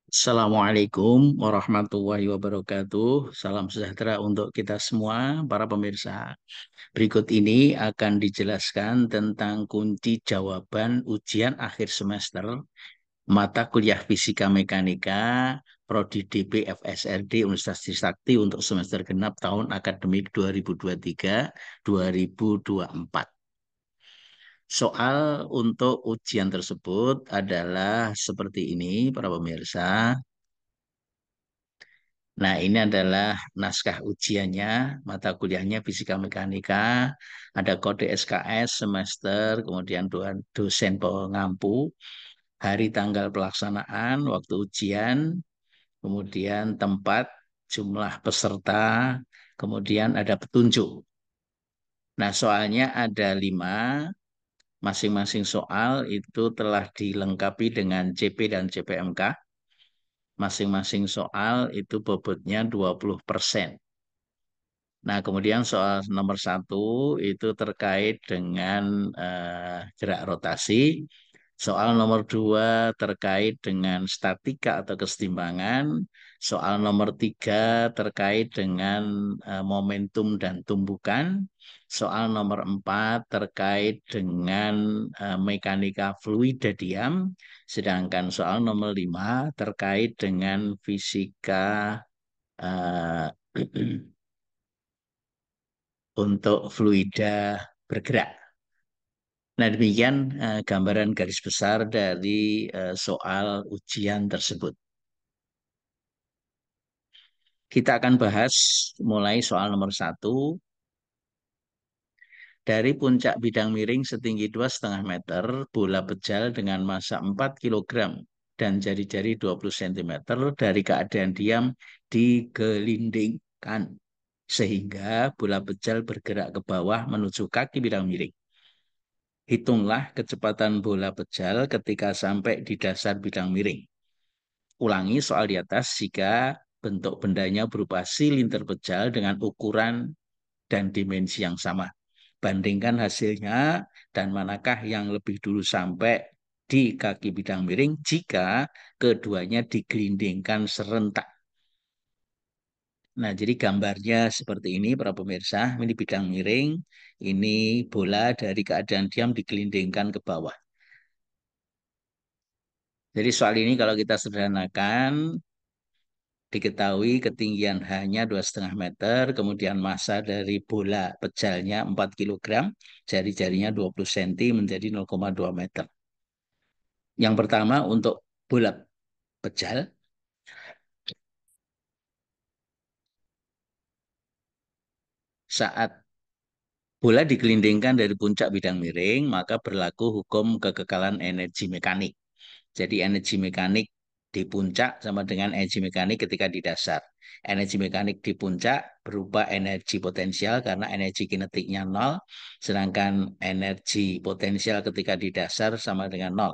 Assalamualaikum warahmatullahi wabarakatuh. Salam sejahtera untuk kita semua, para pemirsa. Berikut ini akan dijelaskan tentang kunci jawaban ujian akhir semester mata kuliah Fisika Mekanika Prodi DP FSRD Universitas Trisakti untuk semester genap tahun akademik 2023-2024. Soal untuk ujian tersebut adalah seperti ini, para pemirsa. Nah, ini adalah naskah ujiannya, mata kuliahnya Fisika Mekanika, ada kode SKS semester, kemudian dosen pengampu, hari tanggal pelaksanaan, waktu ujian, kemudian tempat, jumlah peserta, kemudian ada petunjuk. Nah, soalnya ada 5, masing-masing soal itu telah dilengkapi dengan CP dan CPMK. Masing-masing soal itu bobotnya 20%. Nah, kemudian soal nomor 1 itu terkait dengan gerak rotasi. Soal nomor 2 terkait dengan statika atau kesetimbangan. Soal nomor 3 terkait dengan momentum dan tumbukan. Soal nomor 4 terkait dengan mekanika fluida diam. Sedangkan soal nomor 5 terkait dengan fisika eh, untuk fluida bergerak. Nah, demikian gambaran garis besar dari soal ujian tersebut. Kita akan bahas mulai soal nomor 1. Dari puncak bidang miring setinggi 2,5 meter, bola pejal dengan massa 4 kilogram dan jari-jari 20 cm dari keadaan diam digelindingkan sehingga bola pejal bergerak ke bawah menuju kaki bidang miring. Hitunglah kecepatan bola pejal ketika sampai di dasar bidang miring. Ulangi soal di atas jika bentuk bendanya berupa silinder pejal dengan ukuran dan dimensi yang sama. Bandingkan hasilnya dan manakah yang lebih dulu sampai di kaki bidang miring jika keduanya digelindingkan serentak. Nah, jadi gambarnya seperti ini, para pemirsa. Ini bidang miring, ini bola dari keadaan diam digelindingkan ke bawah. Jadi soal ini kalau kita sederhanakan, diketahui ketinggian hanya 2,5 meter, kemudian massa dari bola pejalnya 4 kilogram, jari-jarinya 20 cm menjadi 0,2 meter. Yang pertama untuk bola pejal, saat bola digelindingkan dari puncak bidang miring, maka berlaku hukum kekekalan energi mekanik. Jadi energi mekanik di puncak sama dengan energi mekanik ketika di dasar. Energi mekanik di puncak berupa energi potensial karena energi kinetiknya nol, sedangkan energi potensial ketika di dasar sama dengan nol.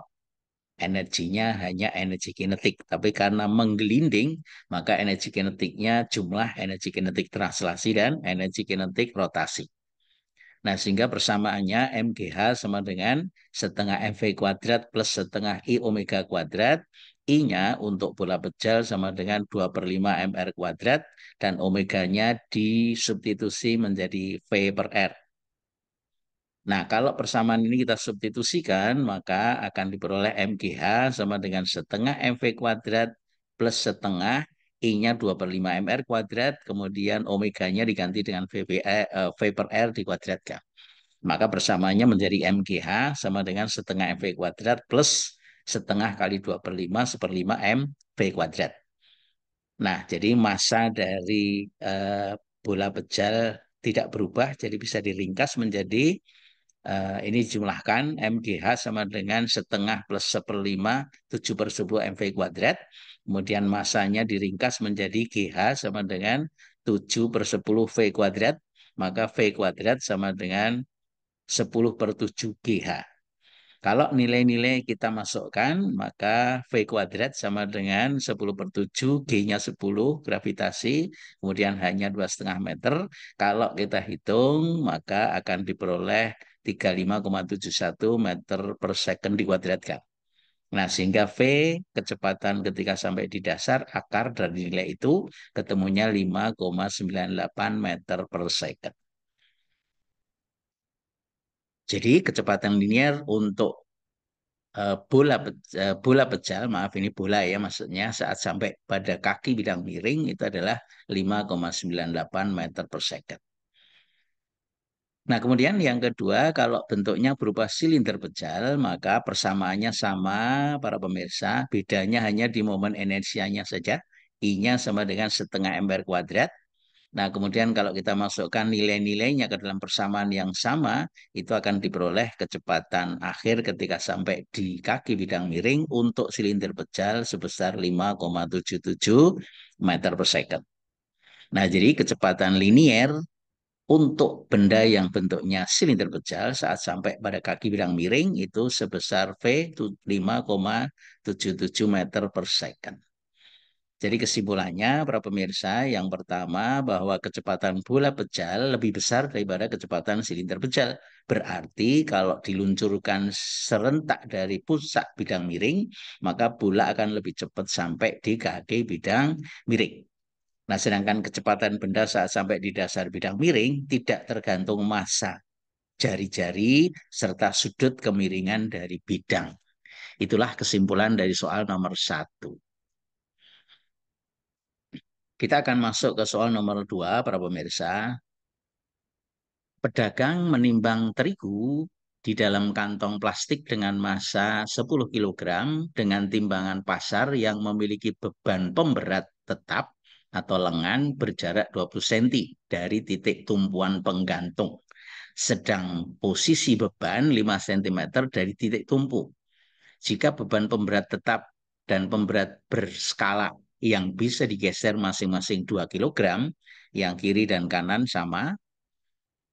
Energinya hanya energi kinetik, tapi karena menggelinding, maka energi kinetiknya jumlah energi kinetik translasi dan energi kinetik rotasi. Nah, sehingga persamaannya MGH sama dengan setengah MV kuadrat plus setengah I omega kuadrat. I-nya untuk bola pejal sama dengan 2 per 5 MR kuadrat. Dan omeganya disubstitusi menjadi V per R. Nah, kalau persamaan ini kita substitusikan, maka akan diperoleh MGH sama dengan setengah MV kuadrat plus setengah I-nya 2 per 5 MR kuadrat. Kemudian omeganya diganti dengan V per R dikuadratkan. Maka persamaannya menjadi MGH sama dengan setengah MV kuadrat plus setengah kali 2 per 5 1/5 MV kuadrat. Nah, jadi massa dari bola pejal tidak berubah, jadi bisa diringkas menjadi ini jumlahkan MGH sama dengan setengah plus 1/5 7 per 10 MV kuadrat. Kemudian massanya diringkas menjadi GH sama dengan 7 per 10 V kuadrat. Maka V kuadrat sama dengan 10 per 7 GH. Kalau nilai-nilai kita masukkan, maka V kuadrat sama dengan 10 per 7, G-nya 10, gravitasi, kemudian hanya 2,5 meter. Kalau kita hitung, maka akan diperoleh 35,71 meter per second dikuadratkan. Nah, sehingga V kecepatan ketika sampai di dasar akar dari nilai itu ketemunya 5,98 meter per second. Jadi kecepatan linear untuk bola pejal, maaf ini bola ya maksudnya saat sampai pada kaki bidang miring itu adalah 5,98 meter per second. Nah, kemudian yang kedua, kalau bentuknya berupa silinder pejal, maka persamaannya sama para pemirsa, bedanya hanya di momen inersianya saja. I-nya sama dengan setengah MR kuadrat. Nah, kemudian kalau kita masukkan nilai-nilainya ke dalam persamaan yang sama, itu akan diperoleh kecepatan akhir ketika sampai di kaki bidang miring untuk silinder pejal sebesar 5,77 meter per second. Nah, jadi kecepatan linier untuk benda yang bentuknya silinder pejal saat sampai pada kaki bidang miring itu sebesar V 5,77 meter per second. Jadi kesimpulannya, para pemirsa, yang pertama bahwa kecepatan bola pejal lebih besar daripada kecepatan silinder pejal. Berarti kalau diluncurkan serentak dari pusat bidang miring, maka bola akan lebih cepat sampai di kaki bidang miring. Nah, sedangkan kecepatan benda saat sampai di dasar bidang miring tidak tergantung massa jari-jari serta sudut kemiringan dari bidang. Itulah kesimpulan dari soal nomor 1. Kita akan masuk ke soal nomor 2, para pemirsa. Pedagang menimbang terigu di dalam kantong plastik dengan massa 10 kilogram dengan timbangan pasar yang memiliki beban pemberat tetap atau lengan berjarak 20 cm dari titik tumpuan penggantung. Sedang posisi beban 5 cm dari titik tumpu. Jika beban pemberat tetap dan pemberat berskala yang bisa digeser masing-masing 2 kilogram, yang kiri dan kanan sama,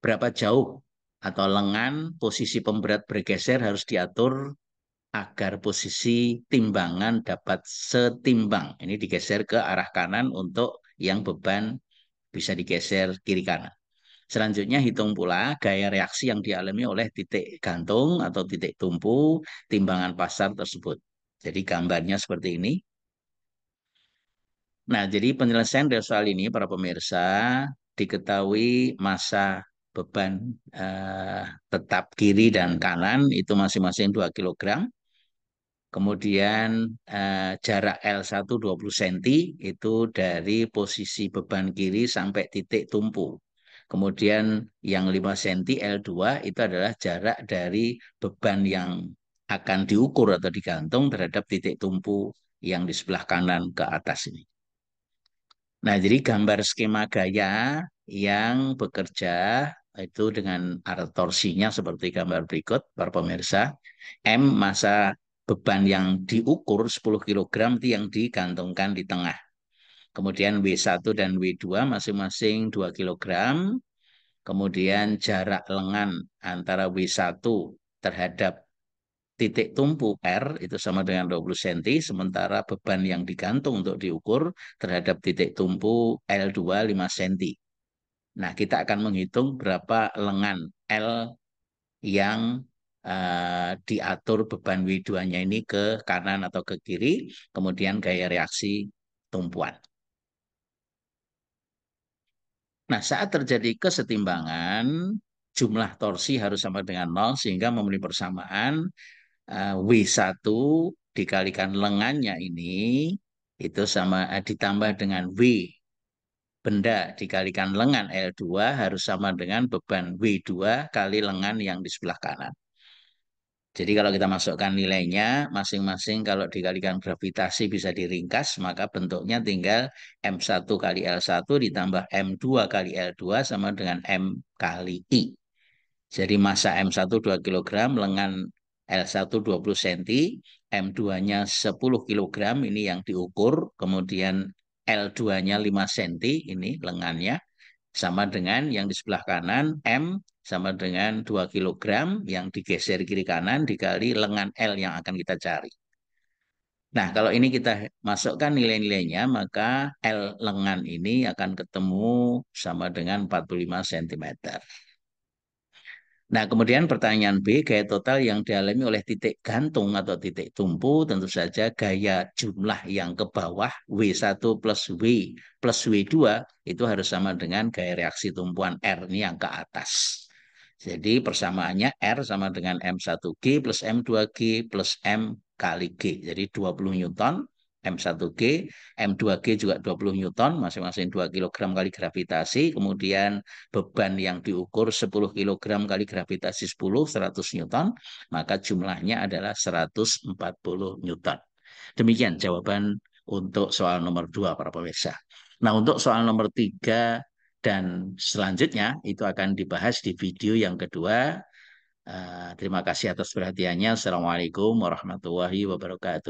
berapa jauh atau lengan posisi pemberat bergeser harus diatur agar posisi timbangan dapat setimbang. Ini digeser ke arah kanan untuk yang beban bisa digeser kiri kanan. Selanjutnya hitung pula gaya reaksi yang dialami oleh titik gantung atau titik tumpu timbangan pasar tersebut. Jadi gambarnya seperti ini. Nah, jadi penyelesaian dari soal ini para pemirsa diketahui massa beban tetap kiri dan kanan itu masing-masing 2 kilogram. Kemudian jarak L1 20 cm itu dari posisi beban kiri sampai titik tumpu. Kemudian yang 5 cm L2 itu adalah jarak dari beban yang akan diukur atau digantung terhadap titik tumpu yang di sebelah kanan ke atas ini. Nah, jadi gambar skema gaya yang bekerja itu dengan arah torsinya seperti gambar berikut, para pemirsa. M massa beban yang diukur 10 kilogram itu yang digantungkan di tengah. Kemudian W1 dan W2 masing-masing 2 kilogram. Kemudian jarak lengan antara W1 terhadap titik tumpu R itu sama dengan 20 cm, sementara beban yang digantung untuk diukur terhadap titik tumpu L2 5 cm. Nah, kita akan menghitung berapa lengan L yang diatur beban W2-nya ini ke kanan atau ke kiri, kemudian gaya reaksi tumpuan. Nah, saat terjadi kesetimbangan, jumlah torsi harus sama dengan 0 sehingga memenuhi persamaan W1 dikalikan lengannya ini itu sama ditambah dengan W benda dikalikan lengan L2 harus sama dengan beban W2 kali lengan yang di sebelah kanan. Jadi kalau kita masukkan nilainya masing-masing kalau dikalikan gravitasi bisa diringkas maka bentuknya tinggal M1 kali L1 ditambah M2 kali L2 sama dengan M kali I. Jadi massa M1 2 kg, lengan L1 20 cm, M2-nya 10 kg, ini yang diukur, kemudian L2-nya 5 cm, ini lengannya, sama dengan yang di sebelah kanan, M sama dengan 2 kg, yang digeser kiri kanan dikali lengan L yang akan kita cari. Nah, kalau ini kita masukkan nilai-nilainya, maka L lengan ini akan ketemu sama dengan 45 cm. Nah, kemudian pertanyaan B, gaya total yang dialami oleh titik gantung atau titik tumpu, tentu saja gaya jumlah yang ke bawah, W1 plus W2, itu harus sama dengan gaya reaksi tumpuan R, ini yang ke atas. Jadi persamaannya R sama dengan M1G plus M2G plus M kali G. Jadi 20 Newton M1G, M2G juga 20 Newton, masing-masing 2 kilogram kali gravitasi, kemudian beban yang diukur 10 kilogram kali gravitasi 10, 100 Newton, maka jumlahnya adalah 140 Newton. Demikian jawaban untuk soal nomor 2, para pemirsa. Nah, untuk soal nomor 3 dan selanjutnya itu akan dibahas di video yang kedua. Terima kasih atas perhatiannya. Assalamualaikum warahmatullahi wabarakatuh.